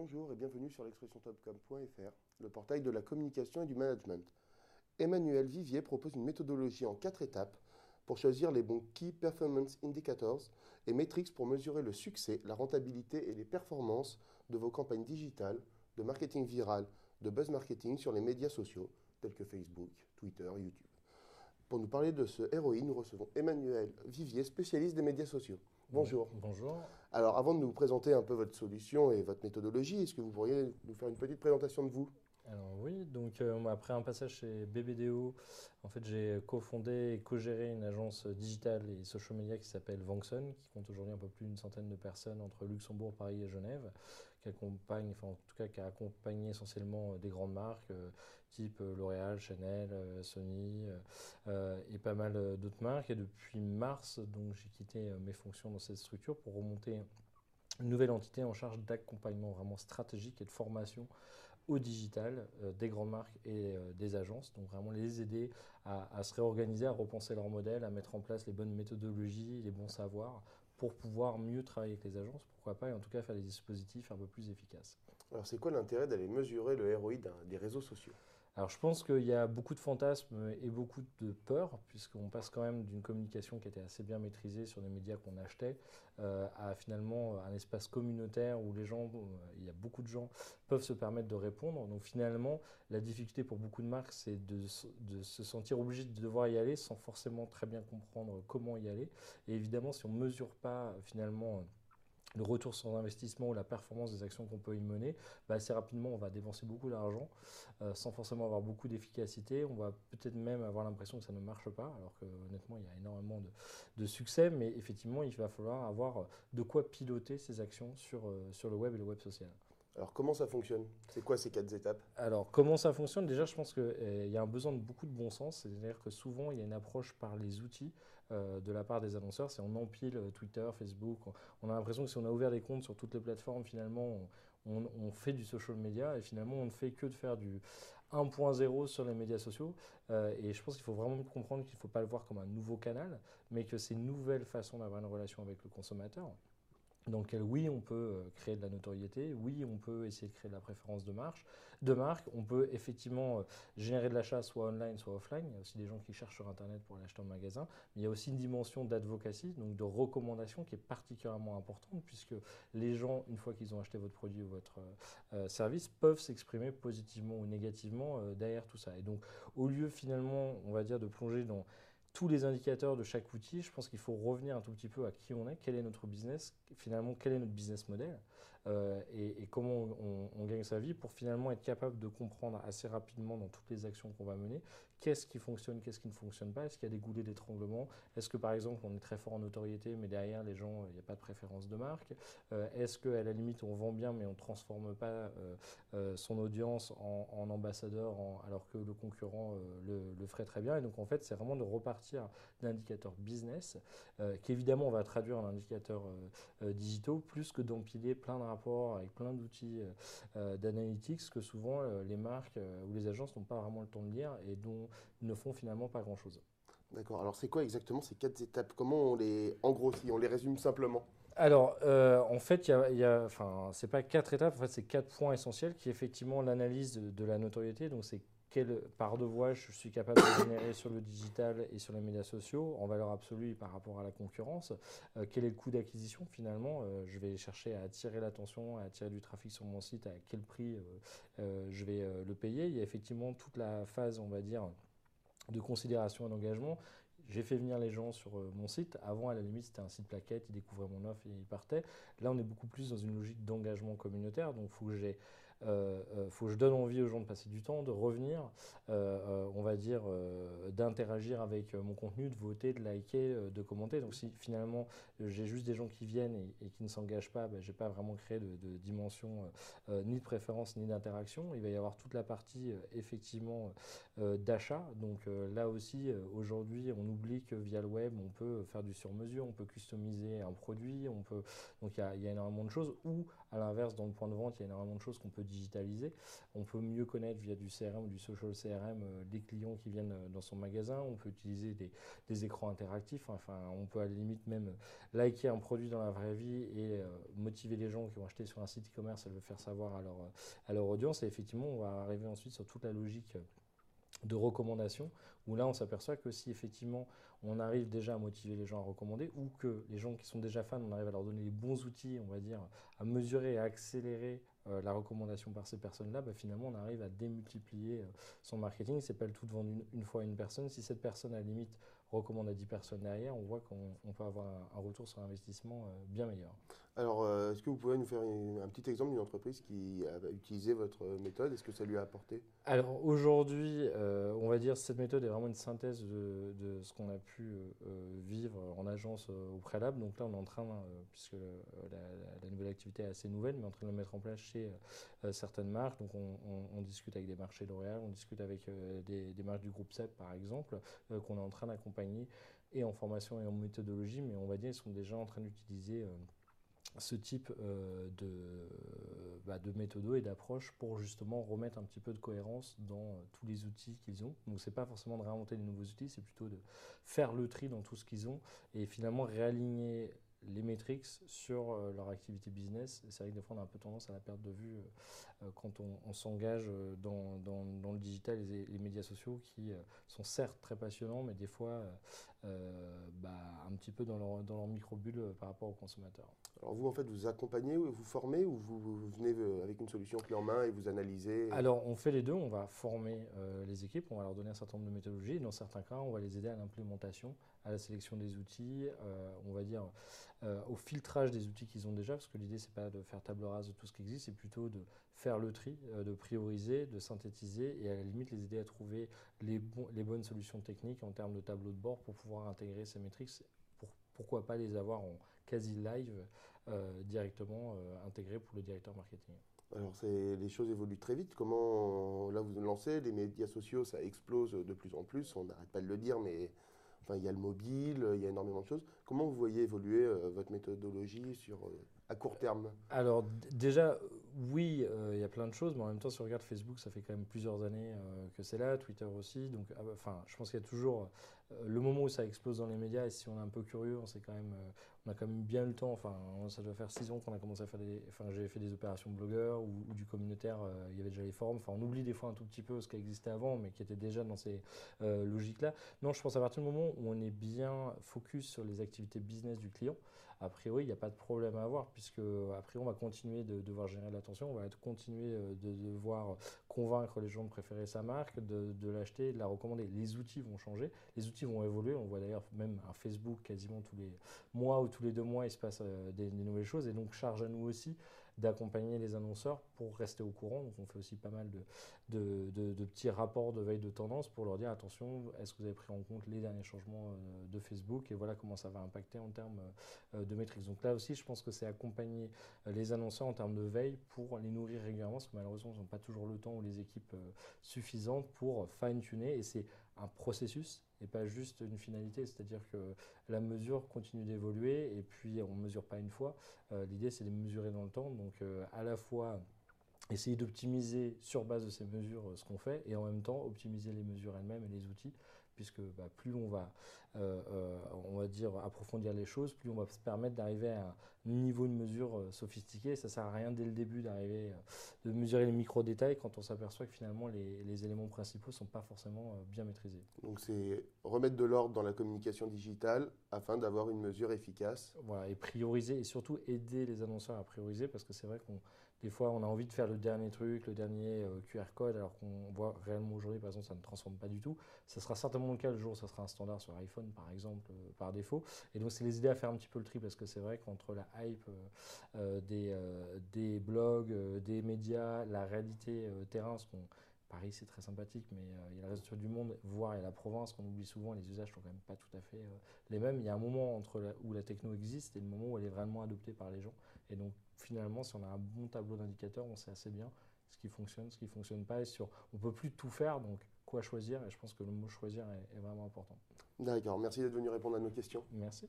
Bonjour et bienvenue sur l'expressiontopcom.fr, le portail de la communication et du management. Emmanuel Vivier propose une méthodologie en 4 étapes pour choisir les bons Key Performance Indicators et métriques pour mesurer le succès, la rentabilité et les performances de vos campagnes digitales, de marketing viral, de buzz marketing sur les médias sociaux tels que Facebook, Twitter, YouTube. Pour nous parler de ce ROI, nous recevons Emmanuel Vivier, spécialiste des médias sociaux. Bonjour. Bonjour. Alors, avant de nous présenter un peu votre solution et votre méthodologie, est-ce que vous pourriez nous faire une petite présentation de vous? Alors oui, donc après un passage chez BBDO, en fait j'ai cofondé et co-géré une agence digitale et social media qui s'appelle Vanxon, qui compte aujourd'hui un peu plus d'une centaine de personnes entre Luxembourg, Paris et Genève, qui accompagne, enfin en tout cas qui a accompagné essentiellement des grandes marques type L'Oréal, Chanel, Sony et pas mal d'autres marques. Et depuis mars, donc j'ai quitté mes fonctions dans cette structure pour remonter une nouvelle entité en charge d'accompagnement vraiment stratégique et de formation au digital des grandes marques et des agences. Donc vraiment les aider à se réorganiser, à repenser leur modèle, à mettre en place les bonnes méthodologies, les bons savoirs pour pouvoir mieux travailler avec les agences, pourquoi pas, et en tout cas faire des dispositifs un peu plus efficaces. Alors, c'est quoi l'intérêt d'aller mesurer le ROI des réseaux sociaux? Alors je pense qu'il y a beaucoup de fantasmes et beaucoup de peur, puisqu'on passe quand même d'une communication qui était assez bien maîtrisée sur les médias qu'on achetait, à finalement un espace communautaire où les gens, il y a beaucoup de gens, peuvent se permettre de répondre. Donc finalement, la difficulté pour beaucoup de marques, c'est de se sentir obligé de devoir y aller sans forcément très bien comprendre comment y aller. Et évidemment, si on ne mesure pas finalement le retour sur investissement ou la performance des actions qu'on peut y mener, assez rapidement on va dépenser beaucoup d'argent sans forcément avoir beaucoup d'efficacité. On va peut-être même avoir l'impression que ça ne marche pas, alors que honnêtement il y a énormément de succès, mais effectivement il va falloir avoir de quoi piloter ces actions sur le web et le web social. Alors, comment ça fonctionne? C'est quoi ces 4 étapes? Alors, comment ça fonctionne? Déjà, je pense qu'il y a un besoin de beaucoup de bon sens. C'est-à-dire que souvent, il y a une approche par les outils de la part des annonceurs. C'est on empile Twitter, Facebook. On a l'impression que si on a ouvert des comptes sur toutes les plateformes, finalement, on fait du social media et finalement, on ne fait que de faire du 1.0 sur les médias sociaux. Et je pense qu'il faut vraiment comprendre qu'il ne faut pas le voir comme un nouveau canal, mais que c'est une nouvelle façon d'avoir une relation avec le consommateur. Donc oui, on peut créer de la notoriété, oui, on peut essayer de créer de la préférence de marque, on peut effectivement générer de l'achat soit online, soit offline. Il y a aussi des gens qui cherchent sur Internet pour l'acheter en magasin. Mais il y a aussi une dimension d'advocacy, donc de recommandation qui est particulièrement importante puisque les gens, une fois qu'ils ont acheté votre produit ou votre service, peuvent s'exprimer positivement ou négativement derrière tout ça. Et donc au lieu finalement, on va dire, de plonger dans tous les indicateurs de chaque outil, je pense qu'il faut revenir un tout petit peu à qui on est, quel est notre business, finalement quel est notre business model et comment on gagne sa vie pour finalement être capable de comprendre assez rapidement dans toutes les actions qu'on va mener qu'est-ce qui fonctionne, qu'est-ce qui ne fonctionne pas, est-ce qu'il y a des goulets d'étranglement, est-ce que par exemple on est très fort en notoriété mais derrière les gens, il n'y a pas de préférence de marque, est-ce qu'à la limite on vend bien mais on ne transforme pas son audience en ambassadeur alors que le concurrent le ferait très bien. Et donc en fait c'est vraiment de repartir d'indicateurs business qu'évidemment on va traduire en indicateurs digitaux plus que d'empiler plein de rapports avec plein d'outils d'analytics que souvent les marques ou les agences n'ont pas vraiment le temps de lire et dont ils ne font finalement pas grand-chose. D'accord. Alors, c'est quoi exactement ces 4 étapes? Comment on les, en gros, si on les résume simplement? Alors, en fait, enfin, c'est pas 4 étapes, en fait, c'est 4 points essentiels qui est effectivement l'analyse de la notoriété. Donc, c'est quelle part de voix je suis capable de générer sur le digital et sur les médias sociaux en valeur absolue par rapport à la concurrence. Quel est le coût d'acquisition finalement? Je vais chercher à attirer l'attention, à attirer du trafic sur mon site, à quel prix je vais le payer. Il y a effectivement toute la phase, on va dire, de considération et d'engagement. J'ai fait venir les gens sur mon site. Avant, à la limite, c'était un site plaquette, ils découvraient mon offre et ils partaient. Là, on est beaucoup plus dans une logique d'engagement communautaire. Donc, faut que je donne envie aux gens de passer du temps, de revenir, on va dire, d'interagir avec mon contenu, de voter, de liker, de commenter. Donc, si finalement j'ai juste des gens qui viennent et qui ne s'engagent pas, je n'ai pas vraiment créé de dimension ni de préférence ni d'interaction. Il va y avoir toute la partie effectivement d'achat. Donc là aussi, aujourd'hui, on oublie oublie que via le web, on peut faire du sur-mesure, on peut customiser un produit, donc il y a énormément de choses. Ou à l'inverse, dans le point de vente, il y a énormément de choses qu'on peut digitaliser. On peut mieux connaître via du CRM ou du social CRM les clients qui viennent dans son magasin. On peut utiliser des écrans interactifs. Enfin, on peut à la limite même liker un produit dans la vraie vie et motiver les gens qui vont acheter sur un site e-commerce et le faire savoir à leur audience. Et effectivement, on va arriver ensuite sur toute la logique de recommandation, où là on s'aperçoit que si effectivement on arrive déjà à motiver les gens à recommander, ou que les gens qui sont déjà fans, on arrive à leur donner les bons outils, on va dire, à mesurer et à accélérer la recommandation par ces personnes-là, bah, finalement on arrive à démultiplier son marketing. C'est pas le tout de vendre une fois à une personne. Si cette personne à la limite recommande à 10 personnes derrière, on voit qu'on peut avoir un retour sur investissement bien meilleur. Alors, est-ce que vous pouvez nous faire un petit exemple d'une entreprise qui a utilisé votre méthode? Est-ce que ça lui a apporté? Alors aujourd'hui, on va dire que cette méthode est vraiment une synthèse de ce qu'on a pu vivre en agence au préalable. Donc là, on est en train, puisque la nouvelle activité est assez nouvelle, mais en train de le mettre en place chez certaines marques. Donc on discute avec des marques chez L'Oréal, on discute avec des marques du groupe CEP par exemple, qu'on est en train d'accompagner et en formation et en méthodologie, mais on va dire qu'ils sont déjà en train d'utiliser ce type de méthodo et d'approche pour justement remettre un petit peu de cohérence dans tous les outils qu'ils ont. Donc c'est pas forcément de réinventer de nouveaux outils, c'est plutôt de faire le tri dans tout ce qu'ils ont et finalement réaligner les métriques sur leur activité business. Et c'est vrai que des fois on a un peu tendance à la perdre de vue quand on s'engage dans le digital et les médias sociaux qui sont certes très passionnants, mais des fois un petit peu dans leur micro-bulle par rapport aux consommateurs. Alors vous, en fait, vous accompagnez, vous formez ou vous venez avec une solution clé en main et vous analysez? Alors, on fait les deux. On va former les équipes, on va leur donner un certain nombre de méthodologies. Et dans certains cas, on va les aider à l'implémentation, à la sélection des outils, on va dire au filtrage des outils qu'ils ont déjà, parce que l'idée, c'est pas de faire table rase de tout ce qui existe, c'est plutôt de faire le tri, de prioriser, de synthétiser et à la limite les aider à trouver les bonnes solutions techniques en termes de tableau de bord pour pouvoir intégrer ces métriques. Pourquoi pas les avoir en quasi live directement intégrés pour le directeur marketing. Alors, les choses évoluent très vite. Comment, là, vous lancez, les médias sociaux, ça explose de plus en plus. On n'arrête pas de le dire, mais enfin, il y a le mobile, il y a énormément de choses. Comment vous voyez évoluer votre méthodologie à court terme? Alors déjà, oui, il y a plein de choses, mais en même temps, si on regarde Facebook, ça fait quand même plusieurs années que c'est là, Twitter aussi. Donc, enfin, je pense qu'il y a toujours le moment où ça explose dans les médias. Et si on est un peu curieux, on a quand même bien eu le temps. Enfin, ça doit faire 6 ans qu'on a commencé à faire j'avais fait des opérations blogueurs ou du communautaire. Il y avait déjà les forums. Enfin, on oublie des fois un tout petit peu ce qui existait avant, mais qui était déjà dans ces logiques-là. Non, je pense à partir du moment où on est bien focus sur les activités business du client. A priori, il n'y a pas de problème à avoir, puisque a priori, on va continuer de devoir générer l'attention, on va continuer de devoir convaincre les gens de préférer sa marque, de l'acheter, de la recommander. Les outils vont changer, les outils vont évoluer. On voit d'ailleurs même un Facebook quasiment tous les mois ou tous les 2 mois, il se passe des nouvelles choses. Et donc, charge à nous aussi d'accompagner les annonceurs pour rester au courant. Donc on fait aussi pas mal de petits rapports de veille de tendance pour leur dire attention, est-ce que vous avez pris en compte les derniers changements de Facebook et voilà comment ça va impacter en termes de métriques. Donc là aussi, je pense que c'est accompagner les annonceurs en termes de veille pour les nourrir régulièrement, parce que malheureusement, ils n'ont pas toujours le temps ou les équipes suffisantes pour fine-tuner. Et c'est un processus et pas juste une finalité. C'est-à-dire que la mesure continue d'évoluer et puis on ne mesure pas une fois. L'idée, c'est de mesurer dans le temps. Donc à la fois essayer d'optimiser sur base de ces mesures ce qu'on fait et en même temps optimiser les mesures elles-mêmes et les outils, puisque plus on va dire approfondir les choses, plus on va se permettre d'arriver à un niveau de mesure sophistiqué. Ça ne sert à rien dès le début d'arriver de mesurer les micro-détails quand on s'aperçoit que finalement les éléments principaux ne sont pas forcément bien maîtrisés. Donc c'est remettre de l'ordre dans la communication digitale afin d'avoir une mesure efficace. Voilà, et prioriser et surtout aider les annonceurs à prioriser, parce que c'est vrai qu'on des fois, on a envie de faire le dernier truc, le dernier QR code, alors qu'on voit réellement aujourd'hui, par exemple, ça ne transforme pas du tout. Ça sera certainement le cas le jour où ça sera un standard sur iPhone, par exemple, par défaut. Et donc, c'est les aider à faire un petit peu le tri, parce que c'est vrai qu'entre la hype des blogs, des médias, la réalité terrain, Paris, c'est très sympathique, mais il y a le reste du monde, voire il y a la province qu'on oublie souvent, les usages sont quand même pas tout à fait les mêmes. Il y a un moment où la techno existe et le moment où elle est vraiment adoptée par les gens. Et donc, finalement, si on a un bon tableau d'indicateurs, on sait assez bien ce qui fonctionne pas. On peut plus tout faire, donc quoi choisir? Et je pense que le mot choisir est vraiment important. D'accord, merci d'être venu répondre à nos questions. Merci.